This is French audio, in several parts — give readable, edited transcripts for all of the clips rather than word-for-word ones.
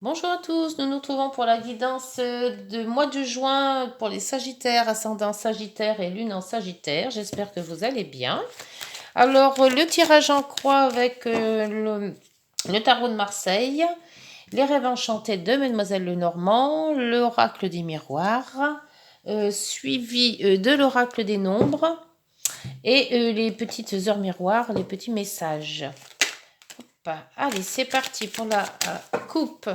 Bonjour à tous, nous nous retrouvons pour la guidance de mois de juin pour les Sagittaires, ascendant Sagittaire et Lune en Sagittaire. J'espère que vous allez bien. Alors, le tirage en croix avec le tarot de Marseille, les rêves enchantés de Mademoiselle Lenormand, l'oracle des miroirs, suivi de l'oracle des nombres et les petites heures miroirs, les petits messages. Hop, allez, c'est parti pour la coupe.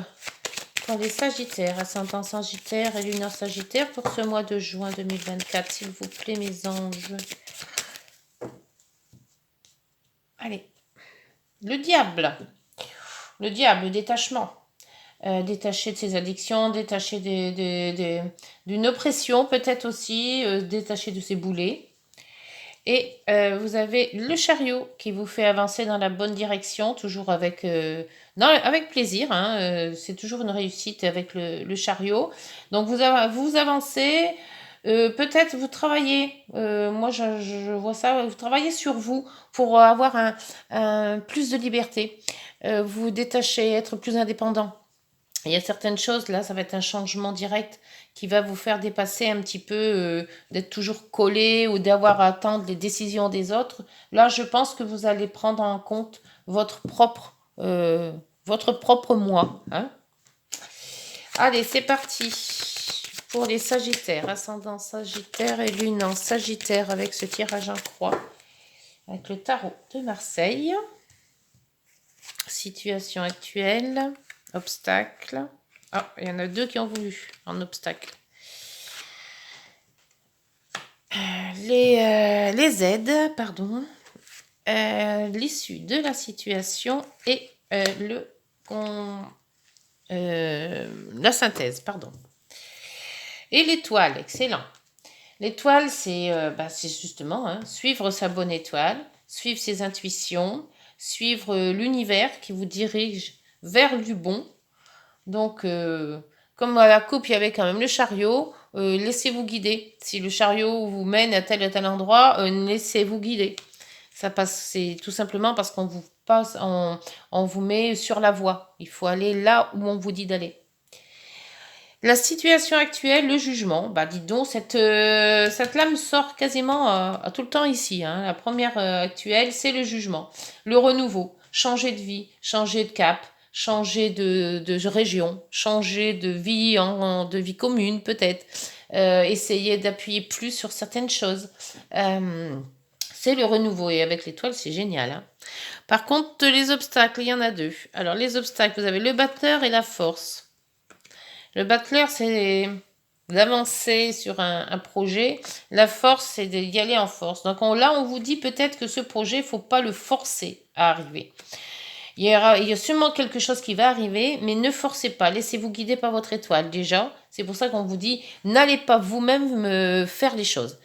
Pour les Sagittaires, ascendant Sagittaire et Lune en Sagittaire pour ce mois de juin 2024, s'il vous plaît, mes anges. Allez. Le diable. Le diable, le détachement. Détaché de ses addictions, détaché d'une oppression peut-être aussi, détaché de ses boulets. Et vous avez le chariot qui vous fait avancer dans la bonne direction, toujours avec, avec plaisir. C'est toujours une réussite avec le chariot. Donc vous avancez, peut-être vous travaillez, moi je vois ça, vous travaillez sur vous pour avoir plus de liberté. Vous détachez, être plus indépendant. Il y a certaines choses, là, ça va être un changement direct qui va vous faire dépasser un petit peu, d'être toujours collé ou d'avoir à attendre les décisions des autres. Là, je pense que vous allez prendre en compte votre propre moi. Hein. Allez, c'est parti pour les Sagittaires, ascendant Sagittaire et Lune en Sagittaire avec ce tirage en croix, avec le tarot de Marseille. Situation actuelle, obstacle. Ah, il y en a deux qui ont voulu en obstacle. Les aides, pardon. L'issue de la situation et la synthèse, pardon. Et l'étoile, excellent. L'étoile, c'est justement suivre sa bonne étoile, suivre ses intuitions, suivre l'univers qui vous dirige vers du bon. Donc, comme à la coupe, il y avait quand même le chariot, laissez-vous guider. Si le chariot vous mène à tel endroit, laissez-vous guider. Ça passe, c'est tout simplement parce qu'on vous passe, on vous met sur la voie. Il faut aller là où on vous dit d'aller. La situation actuelle, le jugement, bah dites donc, cette lame sort quasiment à tout le temps ici. Hein. La première actuelle, c'est le jugement. Le renouveau, changer de vie, changer de cap, changer de région, changer de vie, de vie commune peut-être. Essayer d'appuyer plus sur certaines choses. C'est le renouveau et avec l'étoile, c'est génial. Hein. Par contre, les obstacles, il y en a deux. Alors, les obstacles, vous avez le batteur et la force. Le battleur, c'est d'avancer sur un projet. La force, c'est d'y aller en force. Donc là, on vous dit peut-être que ce projet, il ne faut pas le forcer à arriver. Il y a sûrement quelque chose qui va arriver, mais ne forcez pas. Laissez-vous guider par votre étoile déjà. C'est pour ça qu'on vous dit, n'allez pas vous-même faire les choses.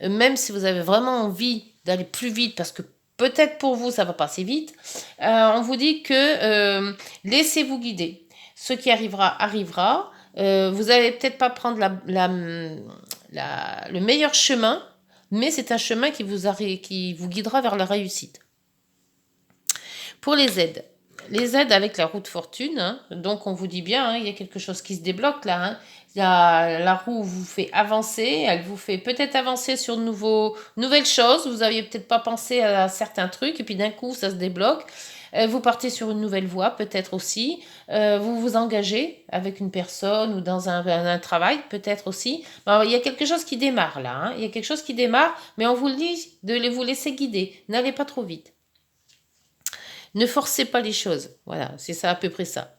Même si vous avez vraiment envie d'aller plus vite, parce que peut-être pour vous, ça va pas assez vite, on vous dit que laissez-vous guider. Ce qui arrivera, arrivera. Vous n'allez peut-être pas prendre le meilleur chemin, mais c'est un chemin qui vous guidera vers la réussite. Pour les aides avec la roue de fortune, hein, donc on vous dit bien, hein, il y a quelque chose qui se débloque là. Hein. La roue vous fait avancer, elle vous fait peut-être avancer sur nouvelles choses. Vous n'aviez peut-être pas pensé à certains trucs, et puis d'un coup ça se débloque. Vous partez sur une nouvelle voie, peut-être aussi. Vous vous engagez avec une personne ou dans un travail, peut-être aussi. Bon, il y a quelque chose qui démarre là. Hein. Il y a quelque chose qui démarre, mais on vous le dit de vous laisser guider. N'allez pas trop vite. Ne forcez pas les choses. Voilà, c'est ça à peu près ça.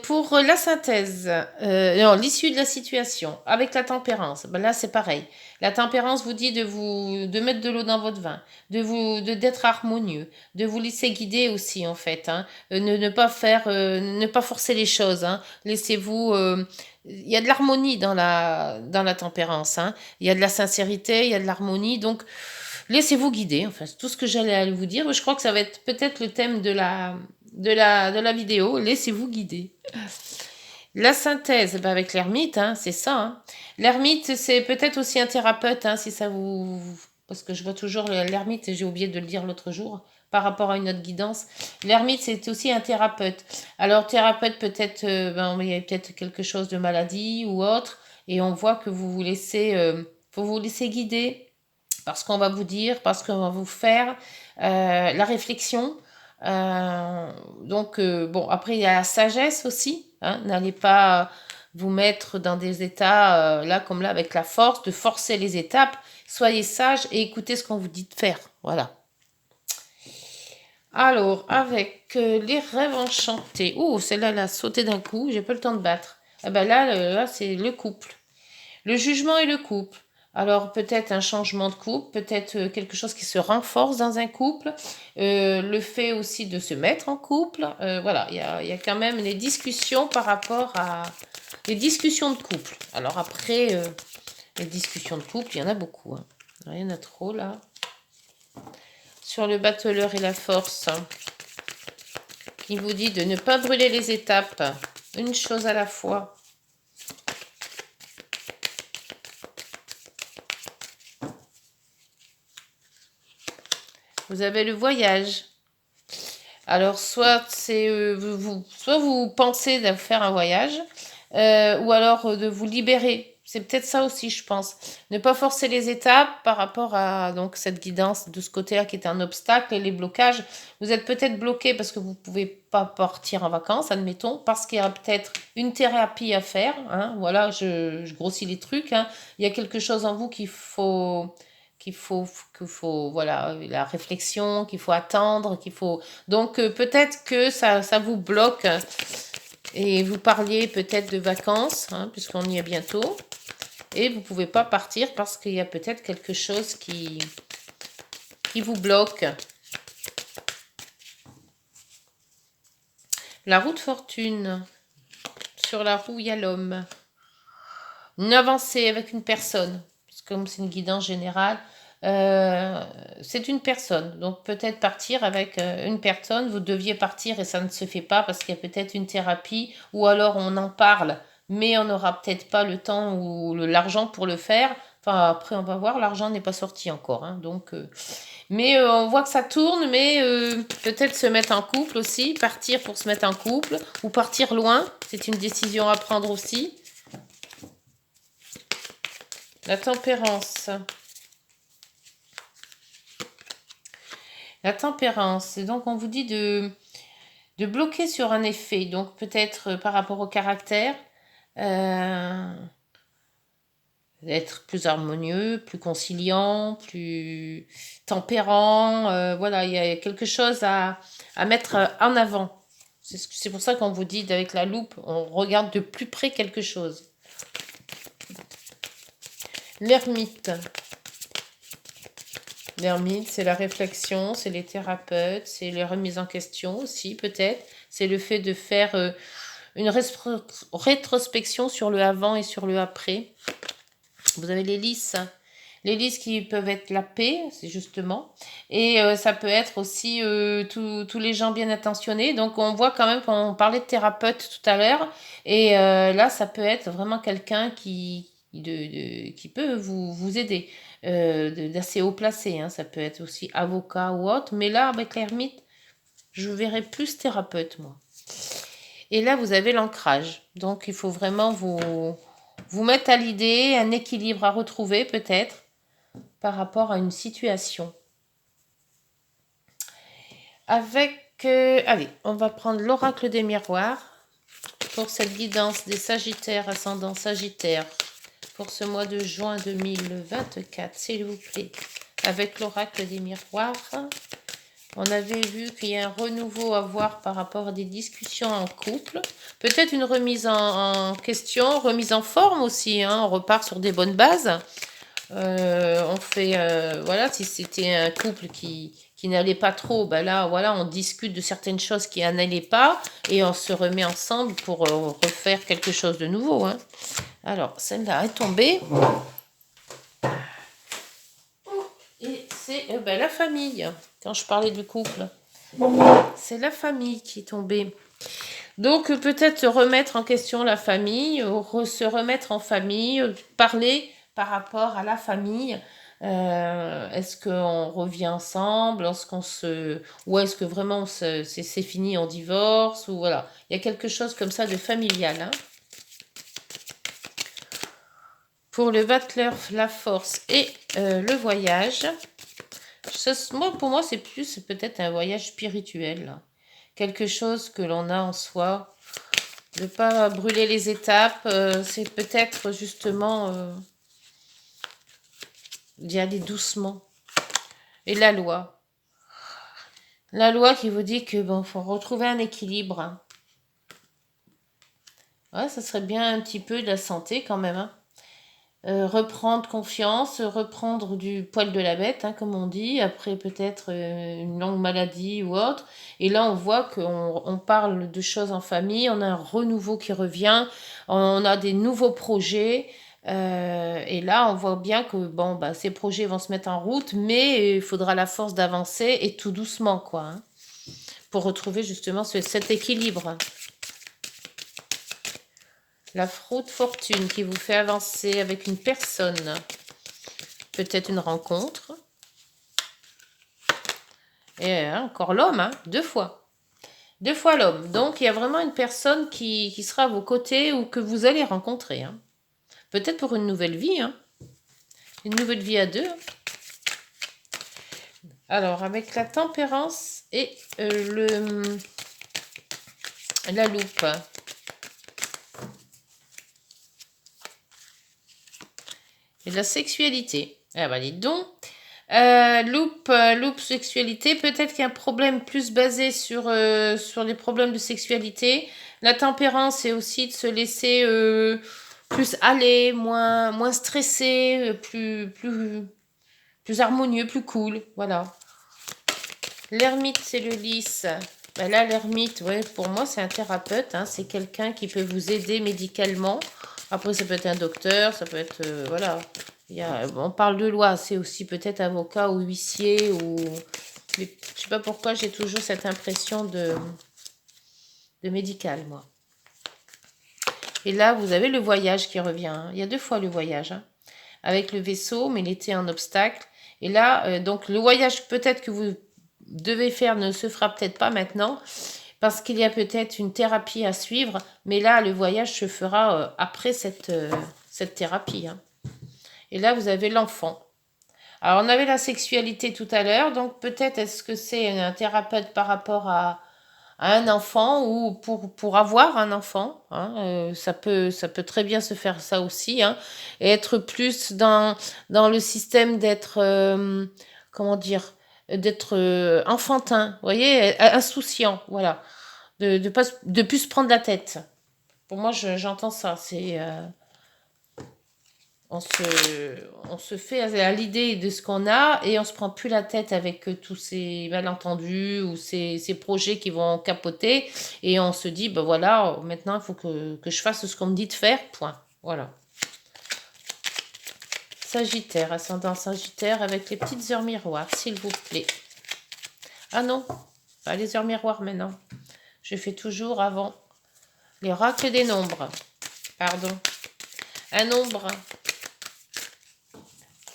Pour la synthèse, l'issue de la situation avec la tempérance, ben là c'est pareil. La tempérance vous dit de mettre de l'eau dans votre vin, d'être harmonieux, de vous laisser guider aussi en fait. Hein. Ne pas forcer les choses. Hein. Laissez-vous. Il y a de l'harmonie dans la tempérance. Hein. Il y a de la sincérité, il y a de l'harmonie. Donc laissez-vous guider. Enfin, c'est tout ce que j'allais vous dire. Je crois que ça va être peut-être le thème de la vidéo. Laissez-vous guider. La synthèse, ben avec l'ermite, hein, c'est ça. Hein. L'ermite, c'est peut-être aussi un thérapeute, hein, si ça vous... Parce que je vois toujours l'ermite, et j'ai oublié de le dire l'autre jour. par rapport à une autre guidance. L'ermite, c'est aussi un thérapeute. Alors, thérapeute, peut-être, il y a peut-être quelque chose de maladie ou autre, et on voit que vous vous laissez guider parce qu'on va vous dire, parce qu'on va vous faire la réflexion. Bon, après, il y a la sagesse aussi. Hein, n'allez pas vous mettre dans des états, là comme là, avec la force, de forcer les étapes. Soyez sage et écoutez ce qu'on vous dit de faire. Voilà. Alors, avec les rêves enchantés. Ouh, celle-là, elle a sauté d'un coup. J'ai pas le temps de battre. Eh ben là, c'est le couple. Le jugement et le couple. Alors peut-être un changement de couple, peut-être quelque chose qui se renforce dans un couple, le fait aussi de se mettre en couple. Voilà, il y a quand même des discussions par rapport à les discussions de couple. Alors après, les discussions de couple, il y en a beaucoup. Hein. Il y en a trop là. Sur le battleur et la force, hein, qui vous dit de ne pas brûler les étapes, une chose à la fois. Vous avez le voyage. Alors, soit soit vous pensez de faire un voyage, ou alors de vous libérer. C'est peut-être ça aussi, je pense. Ne pas forcer les étapes par rapport à donc cette guidance de ce côté-là qui est un obstacle et les blocages. Vous êtes peut-être bloqué parce que vous ne pouvez pas partir en vacances, admettons, parce qu'il y a peut-être une thérapie à faire. Hein. Voilà, je grossis les trucs. Hein. Il y a quelque chose en vous voilà, la réflexion, qu'il faut attendre, qu'il faut... Donc peut-être que ça vous bloque et vous parliez peut-être de vacances, hein, puisqu'on y est bientôt, et vous ne pouvez pas partir parce qu'il y a peut-être quelque chose qui vous bloque. La roue de fortune. Sur la roue, il y a l'homme. Une avancée avec une personne, comme c'est une guidance générale, c'est une personne. Donc peut-être partir avec une personne, vous deviez partir et ça ne se fait pas parce qu'il y a peut-être une thérapie ou alors on en parle, mais on n'aura peut-être pas le temps ou l'argent pour le faire. Enfin, après, on va voir, l'argent n'est pas sorti encore. Hein, donc, mais on voit que ça tourne, mais peut-être se mettre en couple aussi, partir pour se mettre en couple ou partir loin, c'est une décision à prendre aussi. La tempérance. La tempérance, c'est donc on vous dit de bloquer sur un effet, donc peut-être par rapport au caractère, être plus harmonieux, plus conciliant, plus tempérant, voilà, il y a quelque chose à mettre en avant. C'est pour ça qu'on vous dit avec la loupe, on regarde de plus près quelque chose. L'ermite. L'ermite, c'est la réflexion, c'est les thérapeutes, c'est les remises en question aussi peut-être. C'est le fait de faire une rétrospection sur le avant et sur le après. Vous avez les lys. Les lys qui peuvent être la paix, c'est justement. Et ça peut être aussi tous les gens bien intentionnés. Donc on voit quand même qu'on parlait de thérapeute tout à l'heure. Et là, ça peut être vraiment quelqu'un qui peut vous aider. D'assez haut placé. Hein. Ça peut être aussi avocat ou autre. Mais là, avec l'ermite, je verrais plus thérapeute, moi. Et là, vous avez l'ancrage. Donc, il faut vraiment vous mettre à l'idée, un équilibre à retrouver peut-être par rapport à une situation. Allez, on va prendre l'oracle des miroirs pour cette guidance des Sagittaires, ascendant Sagittaire, pour ce mois de juin 2024, s'il vous plaît. Avec l'oracle des miroirs, on avait vu qu'il y a un renouveau à voir par rapport à des discussions en couple. Peut-être une remise en question, remise en forme aussi. Hein, on repart sur des bonnes bases. On fait, voilà, si c'était un couple qui n'allait pas trop, ben là, voilà, on discute de certaines choses qui n'allaient pas et on se remet ensemble pour refaire quelque chose de nouveau. Hein. Alors, celle-là est tombée. Et c'est la famille. Quand je parlais du couple, c'est la famille qui est tombée. Donc, peut-être remettre en question la famille, se remettre en famille, parler par rapport à la famille. Est-ce qu'on revient ensemble lorsqu'on se... Ou est-ce que vraiment c'est fini, on divorce? Ou voilà. Il y a quelque chose comme ça de familial. Hein. Pour le battleur, la force et le voyage, pour moi, c'est plus peut-être un voyage spirituel. Là. Quelque chose que l'on a en soi. De ne pas brûler les étapes, c'est peut-être justement d'y aller doucement. Et la loi. La loi qui vous dit que bon, faut retrouver un équilibre. Hein. Ouais, ça serait bien un petit peu de la santé quand même. Hein. Reprendre confiance, reprendre du poil de la bête, hein, comme on dit, après peut-être une longue maladie ou autre. Et là, on voit qu'on parle de choses en famille, on a un renouveau qui revient, on a des nouveaux projets. Et là, on voit bien que bon, bah, ces projets vont se mettre en route, mais il faudra la force d'avancer et tout doucement, quoi, hein, pour retrouver justement cet équilibre. La fraude fortune qui vous fait avancer avec une personne. Peut-être une rencontre. Et encore l'homme, hein, 2 fois. 2 fois l'homme. Donc, il y a vraiment une personne qui sera à vos côtés ou que vous allez rencontrer. Hein. Peut-être pour une nouvelle vie. Hein. Une nouvelle vie à 2. Alors, avec la tempérance et la loupe. Et la sexualité. Ah bah, dites donc. Loupe sexualité, peut-être qu'il y a un problème plus basé sur les problèmes de sexualité. La tempérance, c'est aussi de se laisser plus aller, moins stressé, plus harmonieux, plus cool. Voilà. L'ermite, c'est le lys. Ben là, l'ermite, ouais, pour moi, c'est un thérapeute. Hein, c'est quelqu'un qui peut vous aider médicalement. Après, ça peut être un docteur, ça peut être... voilà. On parle de loi, c'est aussi peut-être avocat ou huissier ou... Mais je sais pas pourquoi j'ai toujours cette impression de médical, moi. Et là, vous avez le voyage qui revient. Hein. Il y a 2 fois le voyage. Hein. Avec le vaisseau, mais il était un obstacle. Et là, donc le voyage peut-être que vous devez faire ne se fera peut-être pas maintenant, parce qu'il y a peut-être une thérapie à suivre. Mais là, le voyage se fera après cette thérapie. Hein. Et là, vous avez l'enfant. Alors, on avait la sexualité tout à l'heure, donc peut-être est-ce que c'est un thérapeute par rapport à un enfant ou pour avoir un enfant. Hein, ça peut très bien se faire ça aussi. Hein, et être plus dans le système d'être, comment dire, d'être enfantin, vous voyez, insouciant, voilà. De plus se prendre la tête. Pour moi, j'entends ça. C'est... on se fait à l'idée de ce qu'on a et on se prend plus la tête avec tous ces malentendus ou ces projets qui vont capoter et on se dit ben voilà, maintenant il faut que je fasse ce qu'on me dit de faire, point. Voilà. Sagittaire, ascendant Sagittaire avec les petites heures miroirs, s'il vous plaît. Ah non, pas les heures miroirs maintenant. Je fais toujours avant les oracles des nombres. Pardon. Un nombre.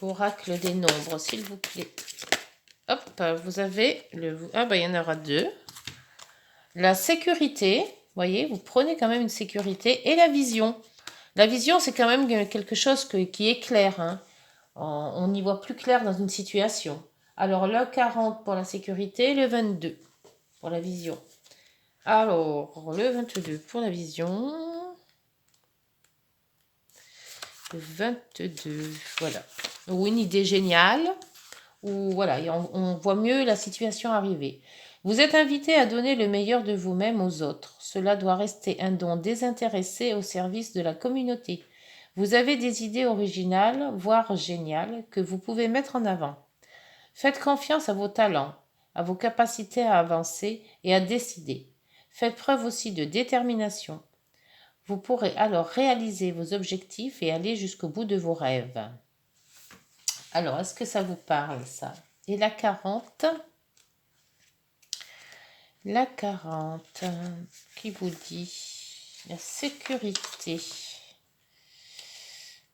Oracle des nombres, s'il vous plaît. Hop, vous avez le... Ah bah il y en aura 2. La sécurité, vous voyez, vous prenez quand même une sécurité. Et la vision. La vision, c'est quand même quelque chose qui est clair. Hein. On y voit plus clair dans une situation. Alors, le 40 pour la sécurité, le 22 pour la vision. Alors, le 22 pour la vision. Le 22, voilà. Ou une idée géniale. Ou voilà, on voit mieux la situation arriver. Vous êtes invité à donner le meilleur de vous-même aux autres. Cela doit rester un don désintéressé au service de la communauté. Vous avez des idées originales, voire géniales, que vous pouvez mettre en avant. Faites confiance à vos talents, à vos capacités à avancer et à décider. Faites preuve aussi de détermination. Vous pourrez alors réaliser vos objectifs et aller jusqu'au bout de vos rêves. Alors, est-ce que ça vous parle, ça? Et la 40? La 40, qui vous dit la sécurité.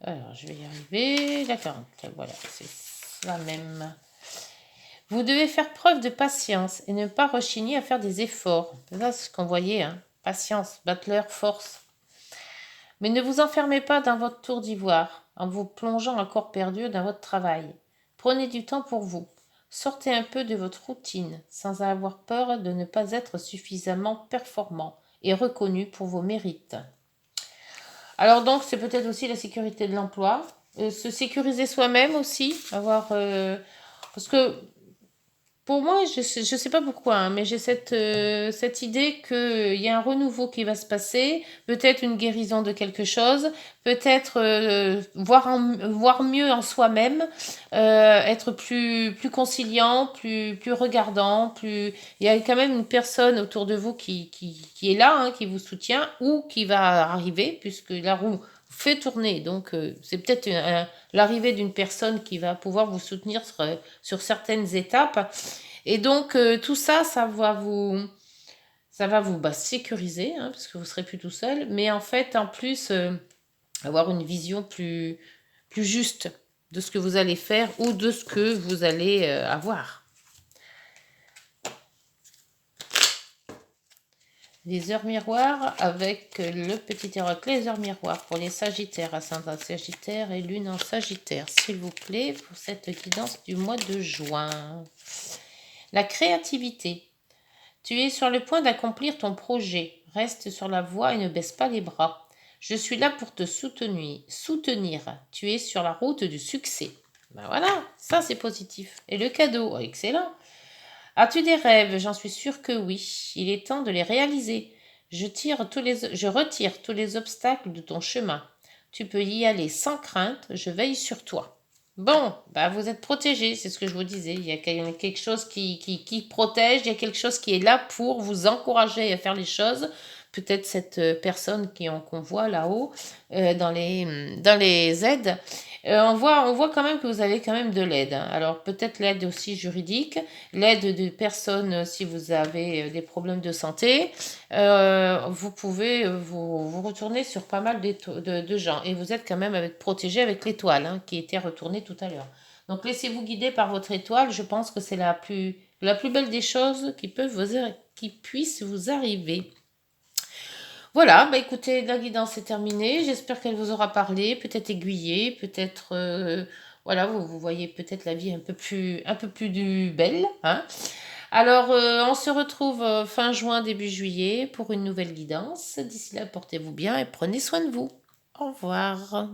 Alors, je vais y arriver. La 40, voilà, c'est soi-même. Vous devez faire preuve de patience et ne pas rechigner à faire des efforts. Ça, c'est ce qu'on voyait, hein. Patience, battleur, force. Mais ne vous enfermez pas dans votre tour d'ivoire en vous plongeant à corps perdu dans votre travail. Prenez du temps pour vous. Sortez un peu de votre routine sans avoir peur de ne pas être suffisamment performant et reconnu pour vos mérites. Alors donc, c'est peut-être aussi la sécurité de l'emploi. Se sécuriser soi-même aussi. Parce que pour moi, je sais pas pourquoi, hein, mais j'ai cette idée qu'il y a un renouveau qui va se passer, peut-être une guérison de quelque chose, peut-être voir mieux en soi-même, être plus conciliant, plus regardant, plus... Il y a quand même une personne autour de vous qui est là, hein, qui vous soutient, ou qui va arriver, puisque la roue fait tourner. Donc, c'est peut-être l'arrivée d'une personne qui va pouvoir vous soutenir sur certaines étapes. Et donc, tout ça, ça va vous sécuriser, hein, parce que vous serez plus tout seul. Mais en fait, en plus, avoir une vision plus juste de ce que vous allez faire ou de ce que vous allez avoir. Les heures miroirs avec le petit tarot. Les heures miroirs pour les Sagittaires, ascendant Sagittaire et Lune en Sagittaire, s'il vous plaît, pour cette guidance du mois de juin. La créativité. Tu es sur le point d'accomplir ton projet. Reste sur la voie et ne baisse pas les bras. Je suis là pour te soutenir. Tu es sur la route du succès. Ben voilà, ça c'est positif. Et le cadeau, oh, excellent. As-tu des rêves? J'en suis sûre que oui. Il est temps de les réaliser. Je retire tous les obstacles de ton chemin. Tu peux y aller sans crainte. Je veille sur toi. Bon, bah vous êtes protégé, c'est ce que je vous disais. Il y a quelque chose qui protège, il y a quelque chose qui est là pour vous encourager à faire les choses. Peut-être cette personne qu'on voit là-haut dans les aides. On voit quand même que vous avez quand même de l'aide, hein. Alors peut-être l'aide aussi juridique, l'aide de personnes si vous avez des problèmes de santé. Vous pouvez vous retourner sur pas mal de gens et vous êtes quand même protégé avec l'étoile, hein, qui était retournée tout à l'heure. Donc laissez-vous guider par votre étoile, je pense que c'est la plus belle des choses qui puissent vous arriver. Voilà, bah écoutez, la guidance est terminée. J'espère qu'elle vous aura parlé, peut-être aiguillé, peut-être, voilà, vous voyez peut-être la vie un peu plus belle, hein. Alors, on se retrouve fin juin, début juillet pour une nouvelle guidance. D'ici là, portez-vous bien et prenez soin de vous. Au revoir.